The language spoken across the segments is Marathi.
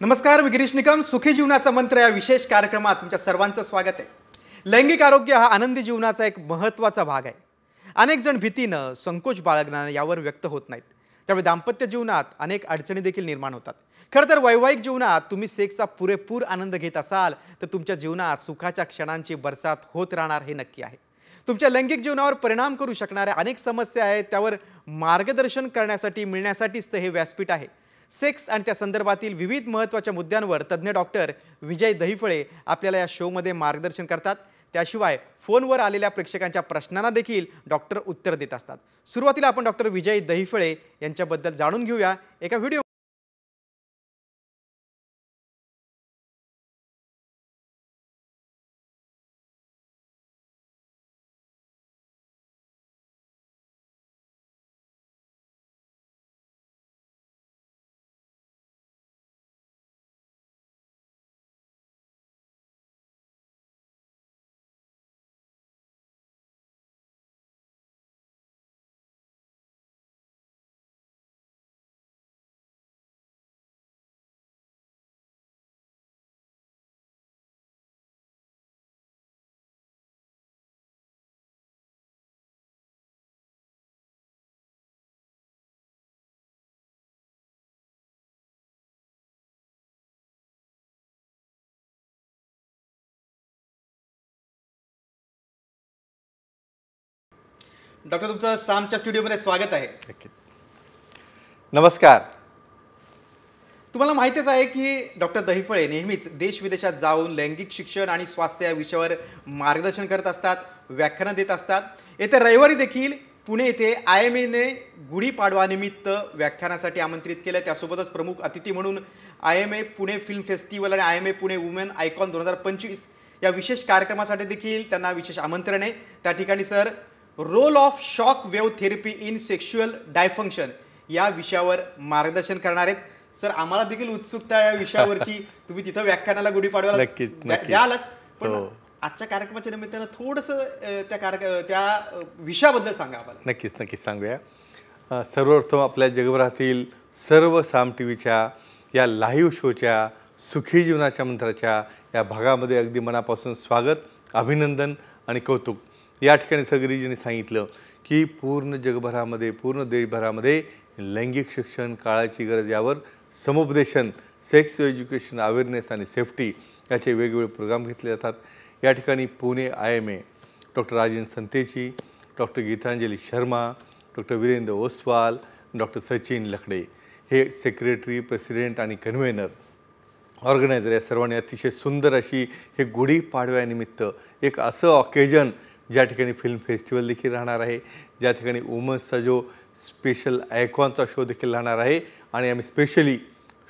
नमस्कार, मी गिरीश निकम. सुखी जीवनाचा मंत्र या विशेष कार्यक्रमात तुमच्या सर्वांचं स्वागत आहे. लैंगिक आरोग्य हा आनंदी जीवनाचा एक महत्त्वाचा भाग आहे. अनेक जण भीतीनं, संकोच बाळगण्यानं यावर व्यक्त होत नाहीत. त्यामुळे दाम्पत्य जीवनात अनेक अडचणी देखील निर्माण होतात. खरं तर वैवाहिक जीवनात तुम्ही सेक्सचा पुरेपूर आनंद घेत असाल तर तुमच्या जीवनात सुखाच्या क्षणांची बरसात होत राहणार हे नक्की आहे. तुमच्या लैंगिक जीवनावर परिणाम करू शकणाऱ्या अनेक समस्या आहेत, त्यावर मार्गदर्शन करण्यासाठी मिळण्यासाठीच हे व्यासपीठ आहे. सेक्स आणि त्या संदर्भातील विविध महत्त्वाच्या मुद्द्यांवर तज्ज्ञ डॉक्टर विजय दहिफळे आपल्याला या शोमध्ये मार्गदर्शन करतात. त्याशिवाय फोनवर आलेल्या प्रेक्षकांच्या प्रश्नांना देखील डॉक्टर उत्तर देत असतात. सुरुवातीला आपण डॉक्टर विजय दहिफळे यांच्याबद्दल जाणून घेऊया एका व्हिडिओ. डॉक्टर, तुमचं सामच्या स्टुडिओमध्ये स्वागत आहे. नमस्कार. तुम्हाला माहितीच आहे की डॉक्टर दहिफळे नेहमीच देश विदेशात जाऊन लैंगिक शिक्षण आणि स्वास्थ्य या विषयावर मार्गदर्शन करत असतात, व्याख्यानं देत असतात. येत्या रविवारी देखील पुणे येथे IMAने गुढीपाडवानिमित्त व्याख्यानासाठी आमंत्रित केलं. त्यासोबतच प्रमुख अतिथी म्हणून IMA पुणे फिल्म फेस्टिवल आणि IMA पुणे वुमेन आयकॉन 2025 या विशेष कार्यक्रमासाठी देखील त्यांना विशेष आमंत्रण आहे. त्या ठिकाणी sir role of shock wave therapy in sexual dysfunction या विषयावर मार्गदर्शन करणार आहेत. सर, आम्हाला देखील उत्सुकता आहे या विषयावरची. तुम्ही तिथं व्याख्यानाला गुढीपाडवायला द्यालच, पण आजच्या कार्यक्रमाच्या निमित्तानं थोडंसं त्या विषयाबद्दल सांगा आम्हाला. नक्कीच सांगूया. सर्वप्रथम आपल्या जगभरातील सर्व साम टीव्हीच्या या लाईव्ह शोच्या सुखी जीवनाच्या मंत्राच्या या भागामध्ये अगदी मनापासून स्वागत, अभिनंदन आणि कौतुक. या ठिकाणी सगळीजणी सांगितलं की पूर्ण जगभरामध्ये, पूर्ण देशभरामध्ये लैंगिक शिक्षण, काळाची गरज यावर समुपदेशन, सेक्स एज्युकेशन, अवेअरनेस आणि सेफ्टी याचे वेगवेगळे प्रोग्राम घेतले जातात. या ठिकाणी Pune IMA doctor Rajendra Santechi, doctor Gitanjali Sharma, doctor Virendra Oswal, doctor Sachin Lakhade हे सेक्रेटरी, प्रेसिडेंट आणि कन्व्हेनर, ऑर्गनायझर या सर्वांनी अतिशय सुंदर अशी हे गुढीपाडव्यानिमित्त एक असं ऑकेजन ज्या ठिकाणी फिल्म फेस्टिवल देखील राहणार आहे, ज्या ठिकाणी वुमन्सचा जो स्पेशल आयकॉनचा शो देखील राहणार आहे. आणि आम्ही स्पेशली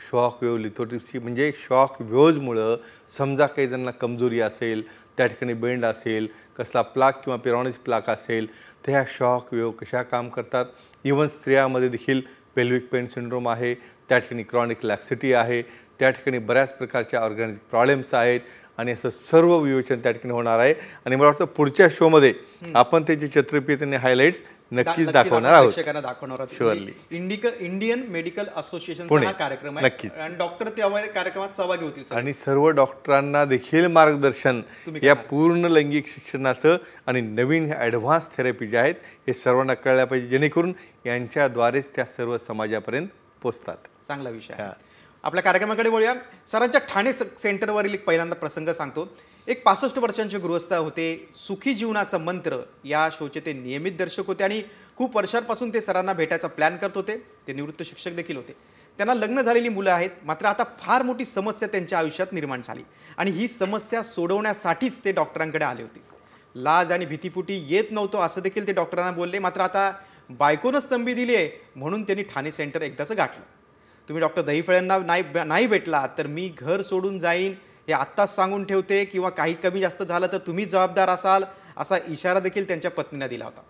शॉक वेव्ह लिथोट्रिप्सी म्हणजे शॉक वेव्हजमुळं समजा काही जणांना कमजोरी असेल, त्या ठिकाणी बेंड असेल, कसला प्लाक किंवा पिरॉनिस प्लाक असेल, तर ह्या शॉक वेव्ह कशा काम करतात. इवन स्त्रियामध्ये देखील पेल्विक पेन सिंड्रोम आहे, त्या ठिकाणी क्रॉनिक लॅक्सिटी आहे, त्या ठिकाणी बऱ्याच प्रकारच्या ऑर्गॅनिक प्रॉब्लेम्स आहेत आणि असं सर्व विवेचन त्या ठिकाणी होणार आहे. आणि मला वाटतं पुढच्या शोमध्ये आपण त्याचे छत्रपती हायलाइट्स नक्कीच दाखवणार आहोत. शुअरली. इंडियन मेडिकल असोसिएशन हा कार्यक्रम आहे आणि डॉक्टर त्या कार्यक्रमात सहभागी होतील आणि सर्व डॉक्टरांना देखील मार्गदर्शन या पूर्ण लैंगिक शिक्षणाचं आणि नवीन ॲडव्हान्स थेरपी जे आहेत हे सर्वांना कळल्या पाहिजे, जेणेकरून यांच्याद्वारेच त्या सर्व समाजापर्यंत पोचतात. चांगला विषय आहे. आपल्या कार्यक्रमाकडे वळूया. सरांच्या ठाणे सेंटरवरील एक पहिल्यांदा प्रसंग सांगतो. एक 65 वर्षांचे गृहस्थ होते. सुखी जीवनाचा मंत्र या शोचे ते नियमित दर्शक होते आणि खूप वर्षांपासून ते सरांना भेटायचा प्लॅन करत होते. ते निवृत्त शिक्षक देखील होते. त्यांना लग्न झालेली मुलं आहेत, मात्र आता फार मोठी समस्या त्यांच्या आयुष्यात निर्माण झाली आणि ही समस्या सोडवण्यासाठीच ते डॉक्टरांकडे आले होते. लाज आणि भीतीपुटी येत नव्हतं असं देखील ते डॉक्टरांना बोलले. मात्र आता बायकोनंच तंबी दिली आहे म्हणून त्यांनी ठाणे सेंटर एकदाचं गाठलं. तुम्ही डॉक्टर दहिफळेंना नाही भेटला तर मी घर सोडून जाईन हे आत्ताच सांगून ठेवते, किंवा काही कमी जास्त झालं तर तुम्ही जबाबदार असाल असा इशारा देखील त्यांच्या पत्नीने दिला होता.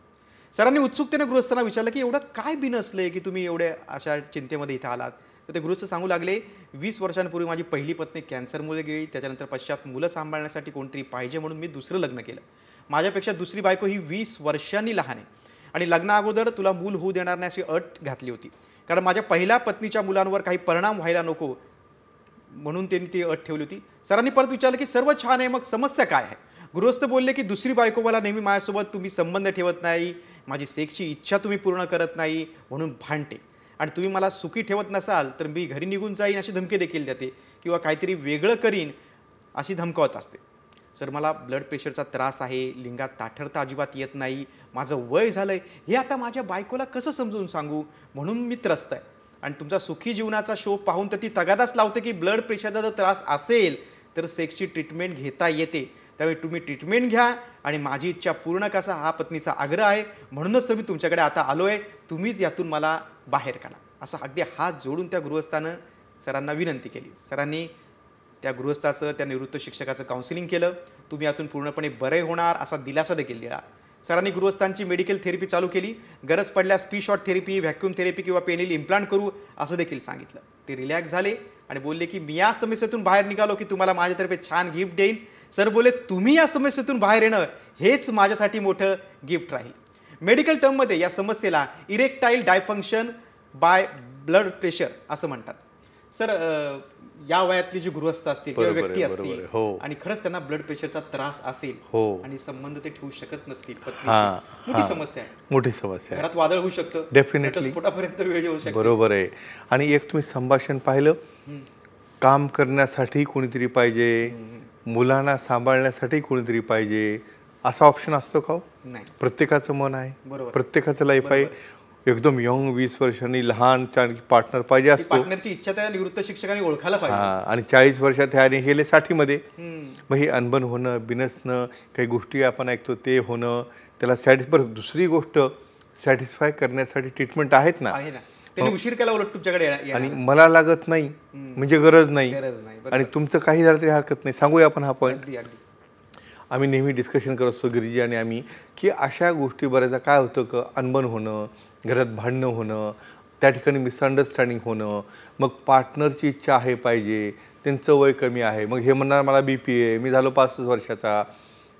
सरांनी उत्सुकतेने गृहस्थांना विचारलं की एवढं काय बिनसलंय की तुम्ही एवढे अशा चिंतेमध्ये इथं आलात. तर ते गृहस्थ सांगू लागले, 20 वर्षांपूर्वी माझी पहिली पत्नी कॅन्सरमुळे गेली. त्याच्यानंतर पश्चात मुलं सांभाळण्यासाठी कोणतरी पाहिजे म्हणून मी दुसरं लग्न केलं. माझ्यापेक्षा दुसरी बायको ही 20 वर्षांनी लहान आहे आणि लग्नाअगोदर तुला मूल होऊ देणार नाही अशी अट घातली होती, कारण माझ्या पहिल्या पत्नीच्या मुलांवर काही परिणाम व्हायला नको म्हणून त्यांनी ती अट ठेवली होती. सरांनी परत विचारलं की सर्व छान आहे, मग समस्या काय आहे? गृहस्थ बोलले की दुसरी बायको मला नेहमी माझ्यासोबत तुम्ही संबंध ठेवत नाही, माझी सेक्सची इच्छा तुम्ही पूर्ण करत नाही म्हणून भांडते, आणि तुम्ही मला सुखी ठेवत नसाल तर मी घरी निघून जाईन अशी धमकी देखील देते किंवा काहीतरी वेगळं करीन अशी धमकावत असते. सर मला ब्लड प्रेशरचा त्रास आहे, लिंगात ताठरता अजिबात येत नाही, माझं वय झालं आहे, हे आता माझ्या बायकोला कसं समजून सांगू म्हणून मी त्रस्त आहे. आणि तुमचा सुखी जीवनाचा शो पाहून तर ती तगादाच लावते की ब्लड प्रेशरचा जर त्रास असेल तर सेक्सची ट्रीटमेंट घेता येते, त्यावेळी तुम्ही ट्रीटमेंट घ्या आणि माझी इच्छा पूर्ण कसा हा पत्नीचा आग्रह आहे, म्हणूनच तर मी तुमच्याकडे आता आलो आहे, तुम्हीच यातून मला बाहेर काढा. असं अगदी हात जोडून त्या गृहस्थानं सरांना विनंती केली. सरांनी त्या गृहस्थाचं, त्या निवृत्त शिक्षकाचं काउन्सिलिंग केलं. तुम्ही यातून पूर्णपणे बरे होणार असा दिलासा देखील दिला. सरांनी गृहस्थांची मेडिकल थेरपी चालू केली. गरज पडल्यास P shot therapy, vacuum therapy किंवा पेनिल इम्प्लांट करू असं देखील सांगितलं. ते रिलॅक्स झाले आणि बोलले की मी या समस्येतून बाहेर निघालो की तुम्हाला माझ्यातर्फे छान गिफ्ट देईन. सर बोले तुम्ही या समस्येतून बाहेर येणं हेच माझ्यासाठी मोठं गिफ्ट राहील. मेडिकल टर्ममध्ये या समस्येला इरेक्टाईल डायफंक्शन बाय ब्लड प्रेशर असं म्हणतात. सर या वयातली जी गृहस्थ असतील किंवा व्यक्ती असतील आणि खरंच त्यांना ब्लड प्रेशरचा त्रास असेल आणि संबंध ते ठेवू शकत नसतील, मोठी समस्या आहे, मोठी समस्या आहे. घरात वादळ होऊ शकतं, डेफिनेटली स्फोटापर्यंत वेळ येऊ शकतो. बरोबर आहे. आणि एक तुम्ही संभाषण पाहिलं, काम करण्यासाठी कोणीतरी पाहिजे, मुलांना सांभाळण्यासाठी कोणीतरी पाहिजे, असा ऑप्शन असतो का? नाही. प्रत्येकाचं मन आहे, बरोबर, प्रत्येकाचं लाईफ आहे. एकदम यंग 20 वर्षांनी लहान पार्टनर पाहिजे असतो. पार्टनरची इच्छा त्या निवृत्त शिक्षकांनी ओळखायला पाहिजे. आणि 40 वर्षात ह्याने गेले 60 मध्ये. मग हे अनबन होणं, बिनसणं, काही गोष्टी आपण ऐकतो ते होणं, त्याला बरं दुसरी गोष्ट सॅटिस्फाय करण्यासाठी ट्रीटमेंट आहेत ना. त्यांनी उशीर केला उलट तुमच्याकडे आणि मला लागत नाही म्हणजे गरज नाही, आणि तुमचं काही झालं तरी हरकत नाही. सांगूया आपण हा पॉईंट. आम्ही नेहमी डिस्कशन करत असतो गिरिजी आणि आम्ही की अशा गोष्टी बऱ्याचदा काय होतं की अनबन होणं, घरात भांडणं होणं, त्या ठिकाणी मिसअंडरस्टँडिंग होणं, मग पार्टनरची इच्छा आहे पाहिजे, त्यांचं वय कमी आहे, मग हे म्हणणार मला BP आहे, मी झालो 65 वर्षाचा.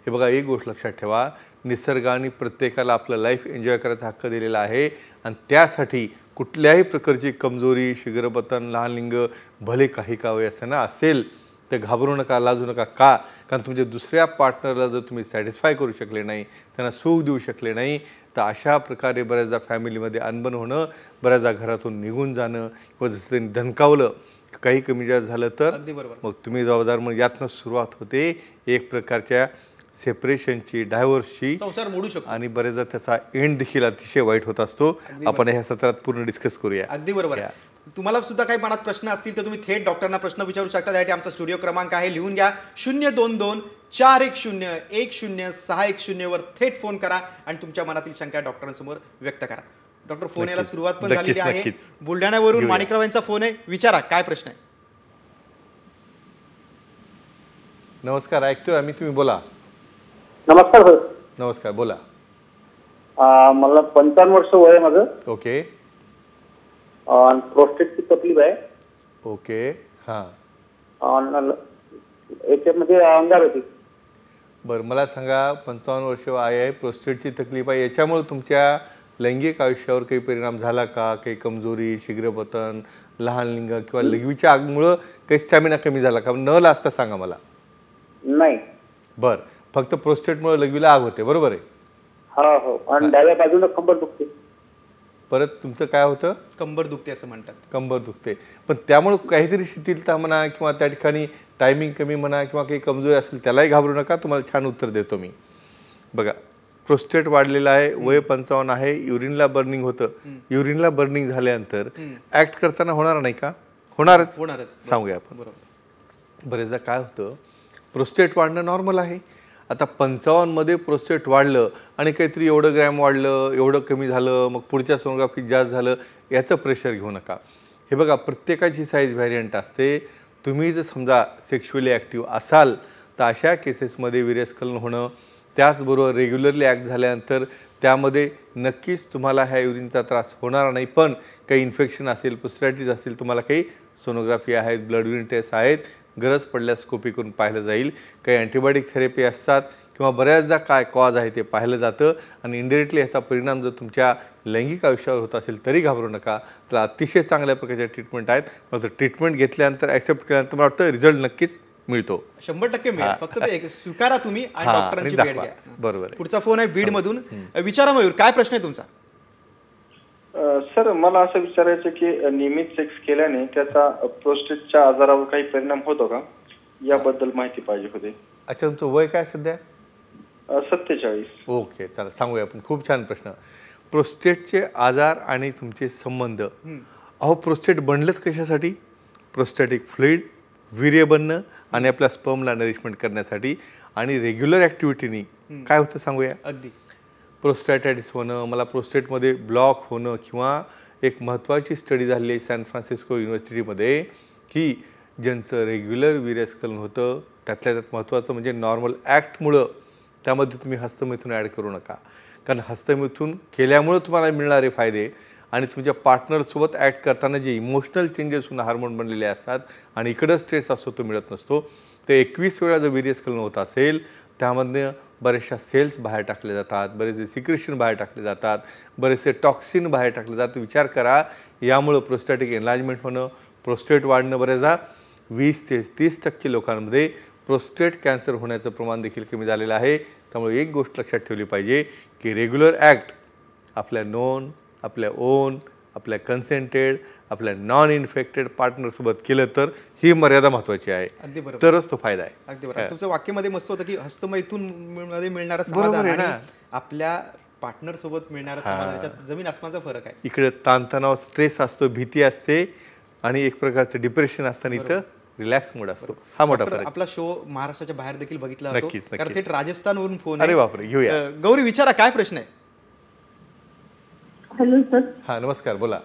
हे बघा, एक गोष्ट लक्षात ठेवा, निसर्गाने प्रत्येकाला आपलं लाईफ एन्जॉय करायचा हक्क दिलेला आहे आणि त्यासाठी कुठल्याही प्रकारची कमजोरी, शीघ्रपतन, लहान लिंग भले काही का वयस्सांना असेल ते घाबरू नका, लाजू नका. का? कारण तुमच्या दुसऱ्या पार्टनरला जर तुम्ही सॅटिस्फाय करू शकले नाही, त्यांना सुख देऊ शकले नाही, तर अशा प्रकारे बऱ्याचदा फॅमिलीमध्ये अनबन होणं, बऱ्याचदा घरातून निघून जाणं, किंवा जसं त्यांनी धनकावलं काही कमी जास्त झालं तर मग तुम्ही जबाबदार. मग यातनं सुरुवात होते एक प्रकारच्या सेपरेशनची, डायव्होर्सची, संसार मोडू शकतो आणि बरेचदा त्याचा एंड देखील अतिशय वाईट होत असतो. आपण ह्या सत्रात पूर्ण डिस्कस करूया. अगदी बरोबर आहे. तुम्हाला सुद्धा काही मनात प्रश्न असतील तर तुम्ही थेट डॉक्टरांना प्रश्न विचारू शकता. त्यासाठी आमचा स्टुडिओ क्रमांक आहे, लिहून घ्या, 022-410-10-610 वर थेट फोन करा आणि तुमच्या मनातील शंका डॉक्टरांसमोर व्यक्त करा. डॉक्टर, फोन यायला सुरुवात पण झालेली आहे. बुलढाण्यावरून माणिकराव यांचा फोन आहे, विचारा काय प्रश्न आहे. नमस्कार, ऐकतोय आम्ही, तुम्ही बोला. नमस्कार सर. नमस्कार, बोला. मला 55 वर्ष वय आहे माझं. ओके. प्रोस्टेटची तकलीफ आहे. ओके. हां. याच्यामध्ये अंगार होती. बरं, मला सांगा, 55 वर्ष वय आहे, प्रोस्टेटची तकलीफ आहे, याच्यामुळे तुमच्या लैंगिक आयुष्यावर काही परिणाम झाला का? काही कमजोरी, शीघ्रपतन, लहान लिंग किंवा लघवीच्या आगमुळं काही स्टॅमिना कमी झाला का? न लाजता सांगा मला. नाही. बरं, फक्त प्रोस्टेटमुळे लघवीला आग होते, बरोबर आहे? हो. आणि डाव्या बाजूला कंबर दुखते. परत तुमचं काय होतं? कंबर दुखते असं म्हणतात. कंबर दुखते, पण त्यामुळे काहीतरी शिथिलता म्हणा किंवा त्या ठिकाणी टायमिंग कमी म्हणा किंवा काही कमजोरी असेल त्यालाही घाबरू नका. तुम्हाला छान उत्तर देतो मी. बघा, प्रोस्टेट वाढलेला आहे, वय 55 आहे, युरिनला बर्निंग होतं. युरिनला बर्निंग झाल्यानंतर ॲक्ट करताना होणार नाही का? होणारच. सांगूया आपण. बरेचदा काय होतं, प्रोस्टेट वाढणं नॉर्मल आहे. आता 55 मध्ये प्रोस्टेट वाढलं आणि काहीतरी एवढं ग्रॅम वाढलं, एवढं कमी झालं, मग पुढच्या सोनोग्राफीत जास्त झालं, याचं प्रेशर घेऊ नका. हे बघा, प्रत्येकाची साईज व्हॅरियंट असते. तुम्ही जर समजा सेक्शुअली ॲक्टिव्ह असाल तर अशा केसेसमध्ये वीर्यस्खलन होणं, त्याचबरोबर रेग्युलरली ॲक्ट झाल्यानंतर त्यामध्ये नक्कीच तुम्हाला ह्या युरिनचा त्रास होणार नाही. पण काही इन्फेक्शन असेल, पुस्टॅटिस असेल, तुम्हाला काही सोनोग्राफी आहेत, ब्लड युरिन टेस्ट आहेत, गरज पडल्यास स्कोपी करून पाहिलं जाईल. काही अँटीबायोटिक थेरपी असतात किंवा बऱ्याचदा काय कॉज आहे ते पाहिलं जातं आणि इनडायरेक्टली ह्याचा परिणाम जर तुमच्या लैंगिक आयुष्यावर होत असेल तरी घाबरू नका. तर अतिशय चांगल्या प्रकारच्या ट्रीटमेंट आहेत. मात्र ट्रीटमेंट घेतल्यानंतर ॲक्सेप्ट केल्यानंतर मला वाटतं रिझल्ट नक्कीच मिळतो. 100% मिळेल. फक्त ते स्वीकारा तुम्ही आणि हां, डॉक्टरांची आणि भेट दाखवा. घ्या. बरोबर आहे. पुढचा फोन आहे बीड मधून. विचारा मयूर, काय प्रश्न आहे तुमचा? सर मला असं विचारायचं की नियमित सेक्स केल्याने त्याचा प्रोस्टेटच्या आजारावर काही परिणाम होतो का, याबद्दल माहिती पाहिजे होती. अच्छा, तुमचं वय काय सध्या? 47. ओके, चला सांगूया आपण. खूप छान प्रश्न. प्रोस्टेटचे आजार आणि तुमचे संबंध. अहो, प्रोस्टेट बनलंच कशासाठी? प्रोस्टॅटिक फ्लुइड, वीर्य बनणं आणि आपल्या स्पर्मला नरिशमेंट करण्यासाठी. आणि रेग्युलर ॲक्टिव्हिटीनी काय होतं सांगूया. अगदी प्रोस्टॅटायटिस होणं, मला प्रोस्टेटमध्ये ब्लॉक होणं, किंवा एक महत्त्वाची स्टडी झाली आहे सॅन फ्रान्सिस्को युनिव्हर्सिटीमध्ये की ज्यांचं रेग्युलर वीर्यस्खलन होतं त्यातल्या त्यात महत्त्वाचं म्हणजे नॉर्मल ॲक्टमुळं त्यामध्ये तुम्ही हस्तमैथून ॲड करू नका. कारण हस्तमैथून केल्यामुळं तुम्हाला मिळणारे फायदे आणि तुमच्या पार्टनरसोबत ॲक्ट करताना जे इमोशनल चेंजेस होऊन हार्मोन बनलेले असतात आणि इकडं स्ट्रेस असतो तो मिळत नसतो. ते 21 वेळा जर वीर्यस्खलन होत असेल त्यामधनं बऱ्याचशा सेल्स बाहेर टाकले जातात, बरेचसे सिक्रेशन बाहेर टाकले जातात, बरेचसे टॉक्सिन बाहेर टाकले जातात. विचार करा, यामुळं प्रोस्टॅटिक एनलार्जमेंट होणं, प्रोस्टेट वाढणं, बऱ्याचदा 20 ते 30% लोकांमध्ये प्रोस्टेट कॅन्सर होण्याचं प्रमाण देखील कमी झालेलं आहे. त्यामुळे एक गोष्ट लक्षात ठेवली पाहिजे की रेग्युलर ॲक्ट आपल्या नोन, आपल्या ओन, आपल्या कन्सेंटेड, आपल्या नॉन इन्फेक्टेड पार्टनरसोबत केलं तर ही मर्यादा महत्त्वाची आहे. अगदी बरोबर. तरच तो फायदा आहे. अगदी बरोबर. तुमचं वाक्यामध्ये मस्त होतं की हस्तमैथून मध्ये मिळणारा बरोबर समाधान आहे ना. आणि आपल्या पार्टनर सोबत मिळणारा समाधान याच्यात जमीन आसमानचा फरक आहे. इकडे ताणतणाव, स्ट्रेस असतो, भीती असते आणि एक प्रकारचं डिप्रेशन असताना इथं रिलॅक्स मोड असतो. हा मोठा डॉक्टर, फरक. आपला शो महाराष्ट्राच्या बाहेर देखील बघितला नक्कीच, जातो कारण नक्कीच. थेट राजस्थानवरून फोन अरे आहे. बापरे, घेऊया. गौरी, विचारा काय प्रश्न आहे? Hello sir. हां, नमस्कार, बोला.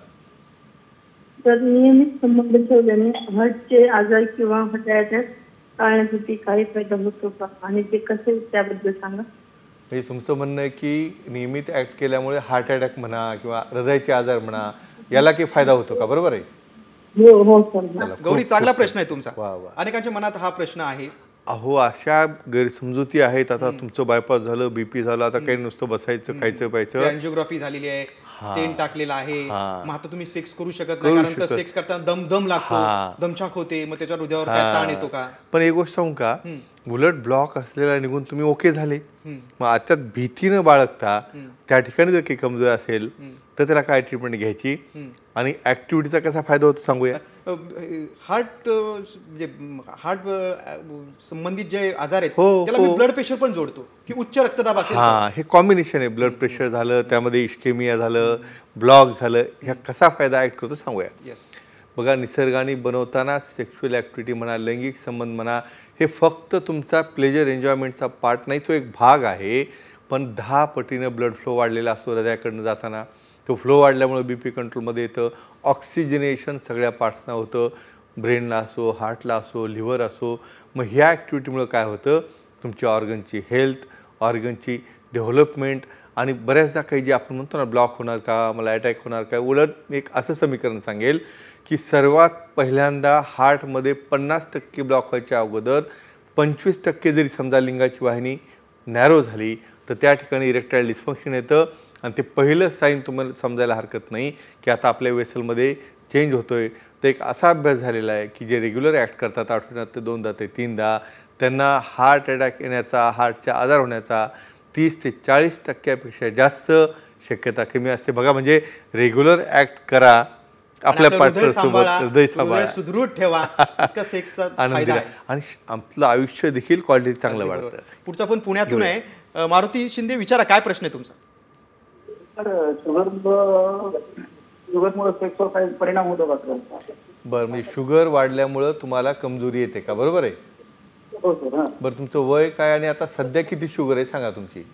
तर नियमित संबंध ठेवल्याने हार्टचे आजार किंवा हार्ट अटॅक टाळण्यासाठी काही फायदा होतो का, आणि ते कसे, त्याबद्दल सांगा. म्हणजे तुमचं म्हणणं आहे की नियमित ॲक्ट केल्यामुळे हार्ट अटॅक म्हणा किंवा हृदयाचे आजार म्हणा याला काही फायदा होतो का? बरोबर आहे. हो हो सर. चला, गौरी, खूप- चांगला खूप- प्रश्न आहे तुमचा. वा वा. अनेकांच्या मनात हा प्रश्न आहे. अहो, अशा गैरसमजुती आहेत. आता तुमचं बायपास झालं, बीपी झालं, आता काही नुसतं बसायचं, खायचं, प्यायचं. अँजिओग्राफी झालेली आहे, स्टेन टाकलेला आहे, मग आता तुम्ही सेक्स करू शकत करू नाही कारण शकत. सेक्स करताना दम लागतो, दमछाक होते, मग त्याच्या हृदयावर काय ताण येतो का? पण एक गोष्ट सांगू का, उलट ब्लॉक असलेला निघून तुम्ही ओके झाले, मग आता भीती न बाळगता त्या ठिकाणी जर काही कमजोरी असेल तर त्याला काय ट्रीटमेंट घ्यायची आणि ऍक्टिव्हिटीचा कसा फायदा होतो सांगूया. हार्ट म्हणजे हार्ट संबंधित जे आजार आहेत हो, त्याला मी हो. ब्लड प्रेशर पण जोडतो की उच्च रक्तदाब असेल तर. हा, हे कॉम्बिनेशन आहे. ब्लड प्रेशर झालं, त्यामध्ये इश्केमिया झालं, ब्लॉक झालं, ह्या कसा फायदा ऍक्ट करतो सांगूया. येस. बघा, निसर्गाने बनवताना सेक्शुअल ॲक्टिव्हिटी म्हणा, लैंगिक संबंध म्हणा, हे फक्त तुमचा प्लेजर एन्जॉयमेंटचा पार्ट नाही, तो एक भाग आहे. पण 10 पटीनं ब्लड फ्लो वाढलेला असतो हृदयाकडनं जाताना. तो फ्लो वाढल्यामुळे BP कंट्रोलमध्ये येतं, ऑक्सिजनेशन सगळ्या पार्ट्सना होतं, ब्रेनला असो, हार्टला असो, लिव्हर असो. मग ह्या ॲक्टिव्हिटीमुळं काय होतं, तुमच्या ऑर्गनची हेल्थ, ऑर्गनची डेव्हलपमेंट आणि बऱ्याचदा काही जे आपण म्हणतो ना ब्लॉक होणार का, मला अटॅक होणार का, उलट एक असं समीकरण सांगेल की सर्वात पहिल्यांदा हार्टमध्ये 50% ब्लॉक व्हायच्या अगोदर 25% जरी समजा लिंगाची वाहिनी नॅरो झाली तर त्या ठिकाणी इरेक्टाईल डिस्फंक्शन येतं. आणि ते पहिलं साईन तुम्हाला समजायला हरकत नाही की आता आपल्या वेसलमध्ये चेंज होतो आहे. तर एक असा अभ्यास झालेला आहे की जे रेग्युलर ॲक्ट करतात आठवड्यात ते 2दा ते 3दा, त्यांना हार्ट अटॅक येण्याचा, हार्टचा आजार होण्याचा 30 ते 40% जास्त शक्यता कमी असते. बघा, म्हणजे रेग्युलर ॲक्ट करा, आपल्या पार्टनरसोबत हृदय सांभाळा, सुदृढ ठेवा, इतका सेक्सचा आनंदी फायदा राहा आहे. आणि आपलं आयुष्य देखील क्वालिटी चांगलं बरोबर. वाढतं. पुढचा पण पुण्यातून आहे. मारुती शिंदे, विचारा काय प्रश्न आहे तुमचा? सर, शुगरमुळे सेक्सवर काही परिणाम होतो का सर? बरं, म्हणजे शुगर वाढल्यामुळं तुम्हाला कमजोरी येते का? बरोबर आहे. हो सर. हां, बरं, तुमचं वय काय आणि आता सध्या किती शुगर आहे सांगा तुमची.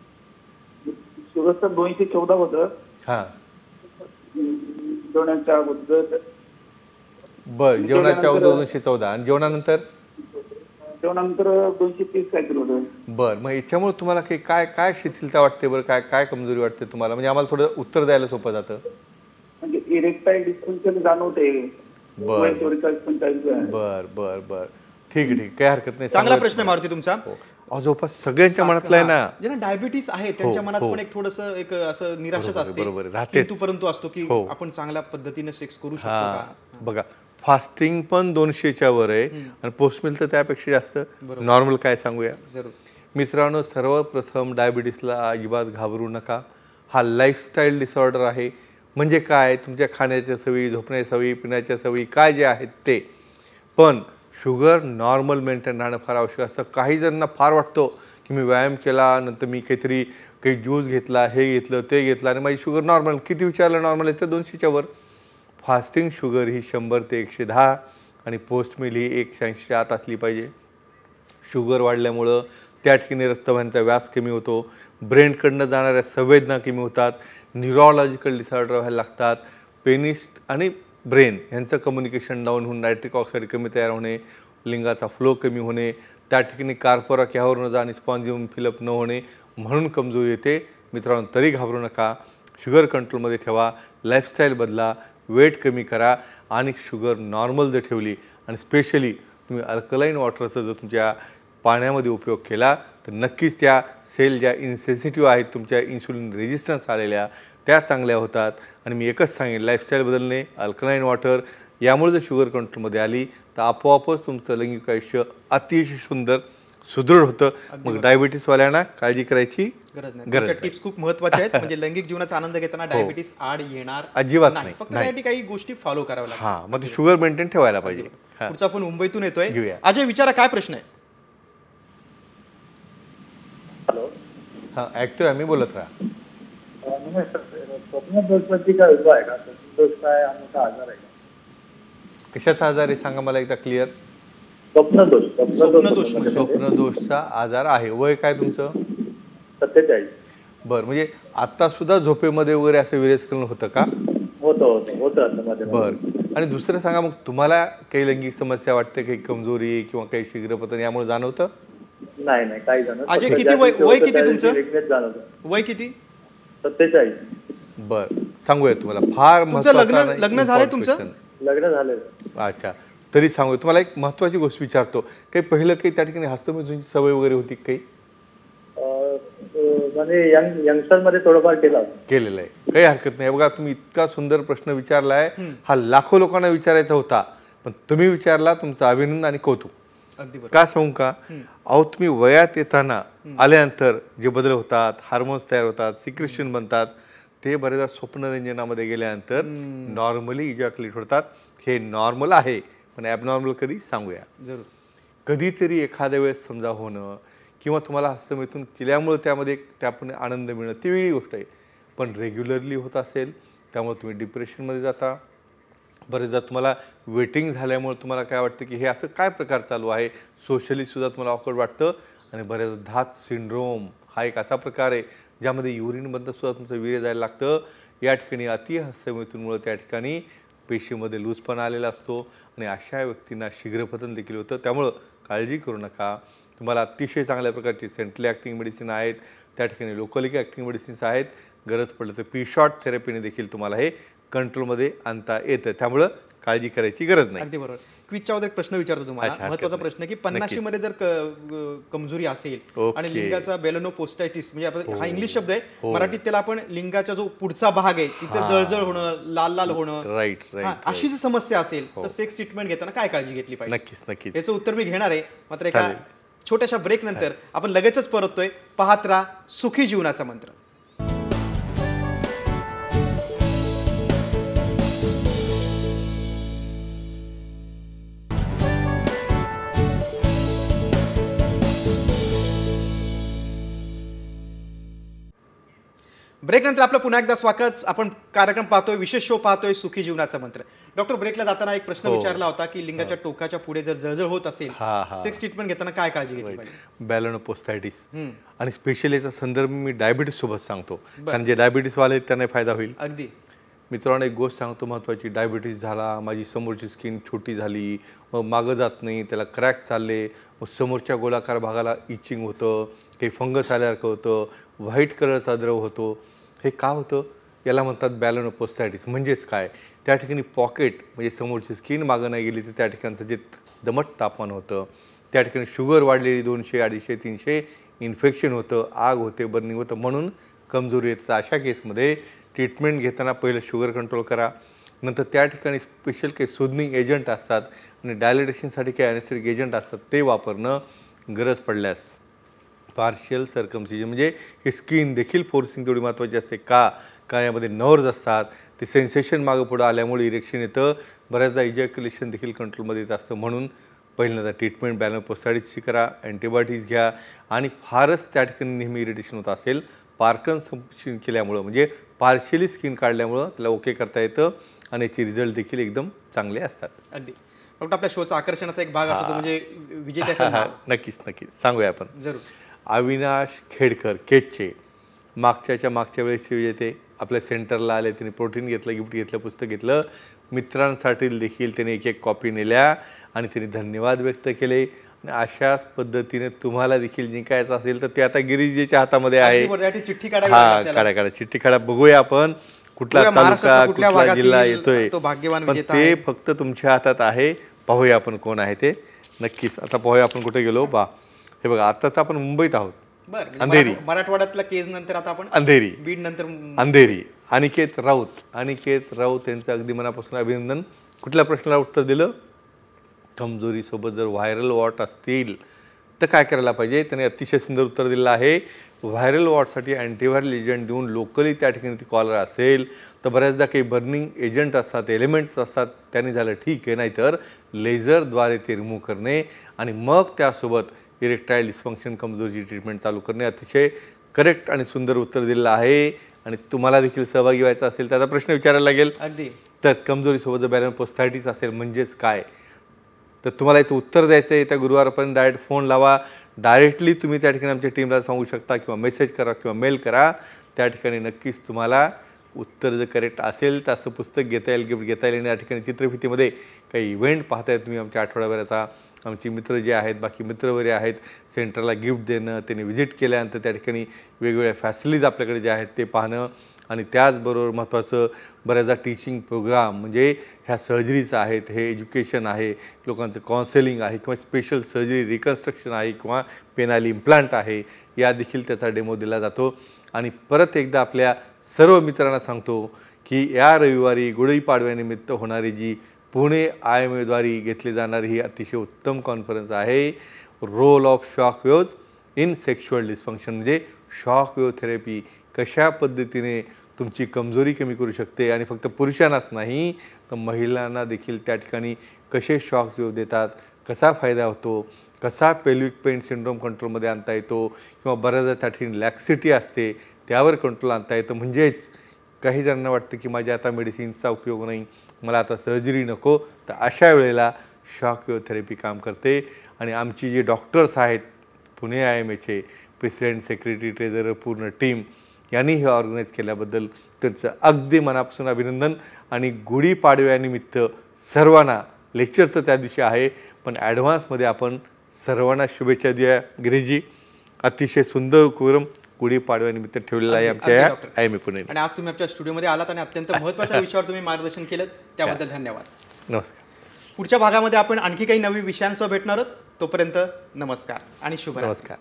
शुगर सर 214 होतं हां, जेवणाच्या अगोदर. बरं, जेवणाच्या अगोदर 214 आणि जेवणानंतर जेवणानंतर 230 काहीतरी होतं. बरं, मग याच्यामुळे तुम्हाला काही काय काय शिथिलता वाटते बरं, काय काय कमजोरी वाटते तुम्हाला, म्हणजे आम्हाला थोडं उत्तर द्यायला सोपं जातं. म्हणजे इरेक्टाईल डिस्फंक्शन जाणवते. बरं. वय 44-45 आहे. बरं बरं बरं, ठीक आहे, ठीक आहे, काही हरकत नाही. चांगला चांगलं- प्रश्न आहे मारुती तुमचा. जवळपास सगळ्यांच्या मनातलं आहे ना. ज्यांना डायबिटीस आहे त्यांच्या मनात पण एक थोडंसं एक असं निराशच असते, बरोबर राहते परंतु असतो की आपण चांगल्या पद्धतीने सेक्स करू शकतो का. बघा फास्टिंग पण 200च्या वर आहे आणि पोस्ट मिल तर त्यापेक्षा जास्त. नॉर्मल काय सांगूया मित्रांनो, सर्वप्रथम डायबिटीसला अजिबात घाबरू नका. हा लाईफस्टाईल डिसऑर्डर आहे. म्हणजे काय, तुमच्या खाण्याच्या सवयी, झोपण्याच्या सवयी, पिण्याच्या सवयी काय जे आहेत ते. पण शुगर नॉर्मल मेंटेन राहणं फार आवश्यक असतं. काही जणांना फार वाटतं की मी व्यायाम केला, नंतर मी काही ज्यूस घेतला, हे घेतलं ते घेतलं आणि माझी शुगर नॉर्मल. किती विचारलं नॉर्मल आहे तर 200च्या वर. फास्टिंग शुगर ही 100 ते 110 आणि पोस्ट मिल ही 180च्या आत असली पाहिजे. शुगर वाढल्यामुळं त्या ठिकाणी रक्तवाहिन्यांचा व्यास कमी होतो, ब्रेनकडनं जाणाऱ्या संवेदना कमी होतात, न्यूरोलॉजिकल डिसऑर्डर व्हायला लागतात, पेनिस आणि ब्रेन यांचं कम्युनिकेशन डाऊन होऊन नायट्रिक ऑक्साईड कमी तयार होणे, लिंगाचा फ्लो कमी होणे, त्या ठिकाणी कार्पोरा क्यावर न जाणे, स्पॉन्जियम फिलअप न होणे, म्हणून कमजोरी येते. मित्रांनो तरी घाबरू नका. शुगर कंट्रोलमध्ये ठेवा, लाईफस्टाईल बदला, वेट कमी करा आणि शुगर नॉर्मल जर ठेवली आणि स्पेशली तुम्ही अल्कलाईन वॉटरचा जर तुमच्या पाण्यामध्ये उपयोग केला तर नक्कीच त्या सेल ज्या इन्सेन्सिटिव्ह आहेत, तुमच्या इन्सुलिन रेजिस्टन्स आलेल्या, त्या चांगल्या होतात. आणि मी एकच सांगेन, लाईफस्टाईल बदलणे, अल्कलाईन वॉटर यामुळे जर शुगर कंट्रोलमध्ये आली तर आपोआपच तुमचं लैंगिक आयुष्य अतिशय सुंदर सुदृढ होतं. मग डायबिटीसवाल्यांना काळजी करायची गरज नाही. टिप्स खूप महत्त्वाच्या आहेत. म्हणजे लैंगिक जीवनाचा आनंद घेताना डायबिटीस आड येणार अजिबात नाही. फक्त त्यासाठी काही गोष्टी फॉलो कराव्या लागतात. मग शुगर मेंटेन ठेवायला पाहिजे. पुढचा फोन मुंबईतून येतोय. घेऊया. अजय विचारा, काय प्रश्न आहे? हॅलो, ऐकतोय आम्ही, बोलत राहा. स्वप्न दोषवरती काय उपाय आहे का? स्वप्न दोष काय आमचा आजार आहे का? कशाचा आजार आहे सांगा मला एकदा क्लिअर. स्वप्न दोषचा आजार आहे. वय काय तुमचं? 47. बरं, म्हणजे आता सुद्धा झोपेमध्ये वगैरे असं विरेचकरण होतं का? होतं. बरं, आणि दुसरं सांगा, मग तुम्हाला काही लैंगिक समस्या वाटते, काही कमजोरी किंवा काही शीघ्रपतन यामुळे जाणवतं? नाही काही जाणवत. अजय किती वय किती तुमचं? वय किती? 47. बरं, सांगूया तुम्हाला फार लग्न झालंय तुमचं? लग्न झालंय. अच्छा, तरी सांगूया तुम्हाला एक महत्त्वाची गोष्ट विचारतो. काही पहिलं काही त्या ठिकाणी हस्तमैथुनची सवय वगैरे होती काही? म्हणजे यंगस्टर मध्ये थोडंफार केलेलं आहे. काही हरकत नाही. बघा तुम्ही इतका सुंदर प्रश्न विचारलाय, हा लाखो लोकांना विचारायचा होता, पण तुम्ही विचारला, तुमचं अभिनंदन आणि कौतुक. का सांगू का, तुम्ही वयात येताना आल्यानंतर जे बदल होतात, हार्मोन्स तयार होतात, सिक्रेशन बनतात, ते बरेचदा स्वप्नरंजनामध्ये गेल्यानंतर नॉर्मली इजॅक्युलेट होतात. हे नॉर्मल आहे, पण ॲबनॉर्मल कधी सांगूया. जरूर. कधीतरी एखाद्या वेळेस समजा होणं किंवा तुम्हाला हस्तमैथुन केल्यामुळे त्यामध्ये त्यापणे आनंद मिळणं ती वेगळी गोष्ट आहे. पण रेग्युलरली होत असेल त्यामुळे तुम्ही डिप्रेशनमध्ये जाता. बरेचदा तुम्हाला वेटिंग झाल्यामुळे तुम्हाला काय वाटतं की हे असं काय प्रकार चालू आहे, सोशलीसुद्धा तुम्हाला ऑकवर्ड वाटतं. आणि बऱ्याचदा धात सिंड्रोम हा एक असा प्रकार आहे ज्यामध्ये युरिनमधनं सुद्धा तुमचं वीर्य जायला लागतं. या ठिकाणी अति हस्तमैथुनमुळे त्या ठिकाणी पेशीमध्ये लूजपणा आलेला असतो आणि अशा व्यक्तींना शीघ्रपतन देखील होतं. त्यामुळं काळजी करू नका. तुम्हाला अतिशय चांगल्या प्रकारची सेंट्रली ॲक्टिंग मेडिसिन आहेत, त्या ठिकाणी लोकली ॲक्टिंग मेडिसिन्स आहेत. गरज पडलं तर पी-शॉट थेरपीने देखील तुम्हाला हे कंट्रोलमध्ये आणता येतं. त्यामुळं काळजी करायची गरज नाही. अगदी बरोबर. क्विजच्या एक प्रश्न विचारतो तुम्हाला, महत्त्वाचा प्रश्न की 50 मध्ये जर कमजोरी असेल आणि लिंगाचा बेलोनोपोस्टायटिस, म्हणजे आपण हा इंग्लिश शब्द आहे, मराठीत त्याला आपण लिंगाचा जो पुढचा भाग आहे तिथे जळजळ होणं, लाल लाल होणं, राईट, अशी जर समस्या असेल तर सेक्स ट्रीटमेंट घेताना काय काळजी घेतली पाहिजे? नक्कीच याचं उत्तर मी घेणार आहे, मात्र एका छोट्याशा ब्रेक नंतर आपण लगेचच परततोय. पाहत राहा सुखी जीवनाचा मंत्र. ब्रेक नंतर आपलं पुन्हा एकदा स्वागत. आपण कार्यक्रम पाहतोय, विशेष शो पाहतोय, सुखी जीवनाचा मंत्र. डॉक्टर, ब्रेकला जाताना एक प्रश्न विचारला होता की लिंगाच्या टोकाच्या पुढे जर जळजळ होत असेल, सेक्स ट्रीटमेंट घेताना काय काळजी घेतली पाहिजे? बेलोनोपोस्टायटिस आणि स्पेशली याचा संदर्भ मी डायबिटीस सोबत सांगतो, कारण जे डायबिटीसवाले आहेत त्यांना फायदा होईल. अगदी. मित्रांनो, एक गोष्ट सांगतो महत्त्वाची. डायबिटीस झाला, माझी समोरची स्किन छोटी झाली, मग मागं जात नाही, त्याला क्रॅक चालले, मग समोरच्या गोलाकार भागाला इचिंग होतं, काही फंगस आल्यासारखं होतं, व्हाईट कलरचा द्रव होतो. हे का होतं? याला म्हणतात बेलोनोपोस्टायटिस. म्हणजेच काय, त्या ठिकाणी पॉकेट म्हणजे समोरची स्किन मागं नाही गेली तर त्या ठिकाणचं जे दमट तापमान होतं त्या ठिकाणी शुगर वाढलेली 200, 250, 300, इन्फेक्शन होतं, आग होते, बर्निंग होतं, म्हणून कमजोरी येतं. अशा केसमध्ये ट्रीटमेंट घेताना पहिलं शुगर कंट्रोल करा. नंतर त्या ठिकाणी स्पेशल काही सुदनिंग एजंट असतात आणि डायलिटेशनसाठी काही ॲनेस्थेटिक एजंट असतात, ते वापरणं. गरज पडल्यास पार्शियल सर्कमसिजन म्हणजे ही स्किन देखील फोर्सिंग तेवढी महत्त्वाची असते. का यामध्ये नर्व्ज असतात, ते सेन्सेशन मागं पुढं आल्यामुळे इरेक्शन येतं, बऱ्याचदा इजॅक्युलेशन देखील कंट्रोलमध्ये येत असतं. म्हणून पहिल्यांदा ट्रीटमेंट बॅनोपोस्टाईड्सची करा, अँटीबायोटिक्स घ्या. आणि फारच त्या ठिकाणी नेहमी इरिटेशन होत असेल, पार्किन्सन केल्यामुळं म्हणजे पार्शियली स्किन काढल्यामुळं त्याला ओके करता येतं आणि याचे रिझल्ट देखील एकदम चांगले असतात. अगदी फक्त आपल्या शोचा आकर्षणाचा एक भाग असतो म्हणजे विजेत्याचं नाव. नक्कीच सांगूया आपण. जरूर. अविनाश खेडकर केजचे मागच्या वेळेसचे विजेते आपल्या सेंटरला आले, त्यांनी प्रोटीन घेतलं, गिफ्ट घेतलं, पुस्तक घेतलं. मित्रांसाठी देखील त्यांनी एक कॉपी नेल्या आणि त्यांनी धन्यवाद व्यक्त केले. आणि अशाच पद्धतीने तुम्हाला देखील जिंकायचं असेल तर ते आता गिरीजीच्या हातामध्ये आहे. चिठ्ठी काढा चिठ्ठी काढा. बघूया आपण कुठला तालुका कुठला जिल्हा येतोय, पण ते फक्त तुमच्या हातात आहे. पाहूया आपण कोण आहे ते. नक्कीच आता पाहूया आपण कुठे गेलो. हे बघा, आता तर आपण मुंबईत आहोत. अंधेरी, मराठवाड्यातल्या केज नंतर आता आपण अंधेरी, बीड नंतर अंधेरी. अनिकेत राऊत यांचं अगदी मनापासून अभिनंदन. कुठल्या प्रश्नाला उत्तर दिलं? कमजोरीसोबत जर व्हायरल वॉट असतील तर काय करायला पाहिजे, त्याने अतिशय सुंदर उत्तर दिलं आहे. व्हायरल वॉटसाठी अँटीव्हायरल एजंट देऊन लोकली त्या ठिकाणी ती कॉलर असेल तर बऱ्याचदा काही बर्निंग एजंट असतात, एलिमेंट्स असतात, त्याने झालं ठीक आहे. नाहीतर लेझरद्वारे ते रिमूव्ह करणे आणि मग त्यासोबत इरेक्टाईल डिस्फंक्शन कमजोरीची ट्रीटमेंट चालू करणे. अतिशय करेक्ट आणि सुंदर उत्तर दिलेलं आहे. आणि तुम्हाला देखील सहभागी व्हायचं असेल त्याचा प्रश्न विचारायला लागेल. अगदी. तर कमजोरीसोबत जर बॅनोपोस्टायटिस असेल म्हणजेच काय, तर तुम्हाला याचं उत्तर द्यायचं आहे. त्या गुरुवारपर्यंत डायरेक्ट फोन लावा. डायरेक्टली तुम्ही त्या ठिकाणी आमच्या टीमला सांगू शकता किंवा मेसेज करा किंवा मेल करा. त्या ठिकाणी नक्कीच तुम्हाला उत्तर जर करेक्ट असेल तर असं पुस्तक घेता येईल, गिफ्ट घेता येईल. आणि या ठिकाणी चित्रफितीमध्ये काही इव्हेंट पाहताय तुम्ही आमच्या आठवड्याभराचा. आमचे मित्र जे आहेत, बाकी मित्र वगैरे आहेत, सेंटरला गिफ्ट देणं, त्यांनी व्हिजिट केल्यानंतर त्या ठिकाणी वेगवेगळ्या फॅसिलिटीज आपल्याकडे जे आहेत ते पाहणं. आणि त्याचबरोबर महत्त्वाचं बऱ्याचदा टीचिंग प्रोग्राम म्हणजे ह्या सर्जरीचं आहेत, हे एज्युकेशन आहे, लोकांचं काउन्सेलिंग आहे किंवा स्पेशल सर्जरी रिकन्स्ट्रक्शन आहे किंवा पेनाल इम्प्लांट आहे, या देखील त्याचा डेमो दिला जातो. आणि परत एकदा आपल्या सर्व मित्रांना सांगतो की या रविवारी गुढीपाडव्यानिमित्त होणारी जी पुणे IMAद्वारे घेतली जाणारी ही अतिशय उत्तम कॉन्फरन्स आहे. Role of shock waves in sexual dysfunction म्हणजे शॉक वेव्ह थेरपी कशा पद्धतीने तुमची कमजोरी कमी करू शकते. आणि फक्त पुरुषांनाच नाही तर महिलांना देखील त्या ठिकाणी कसे शॉक्स वेव्ह देतात, कसा फायदा होतो, कसा पेल्विक पेन सिंड्रोम कंट्रोलमध्ये आणता येतो किंवा बऱ्याचदा त्या ठिकाणी लॅक्सिटी असते त्यावर कंट्रोल आणता येतं. म्हणजेच काही जणांना वाटतं की माझ्या आता मेडिसिनचा उपयोग नाही, मला आता सर्जरी नको, तर अशा वेळेला शॉक वेव्ह थेरपी काम करते. आणि आमची जे डॉक्टर्स आहेत पुणे IMAचे प्रेसिडेंट, सेक्रेटरी, ट्रेझरर, पूर्ण टीम यांनी हे ऑर्गनाईज केल्याबद्दल त्यांचं अगदी मनापासून अभिनंदन. आणि गुढीपाडव्यानिमित्त सर्वांना, लेक्चरचं त्या दिवशी आहे पण ॲडव्हान्समध्ये आपण सर्वांना शुभेच्छा द्या. गिरीजी अतिशय सुंदर उपक्रम गुढीपाडव्यानिमित्त ठेवलेला आहे आमच्या IMA पुणे. आणि आज तुम्ही आमच्या स्टुडिओमध्ये आलात आणि अत्यंत महत्त्वाच्या विषयावर तुम्ही मार्गदर्शन केलं त्याबद्दल धन्यवाद. नमस्कार. पुढच्या भागामध्ये आपण आणखी काही नवीन विषयांसह भेटणार आहोत. तोपर्यंत नमस्कार आणि शुभ. नमस्कार.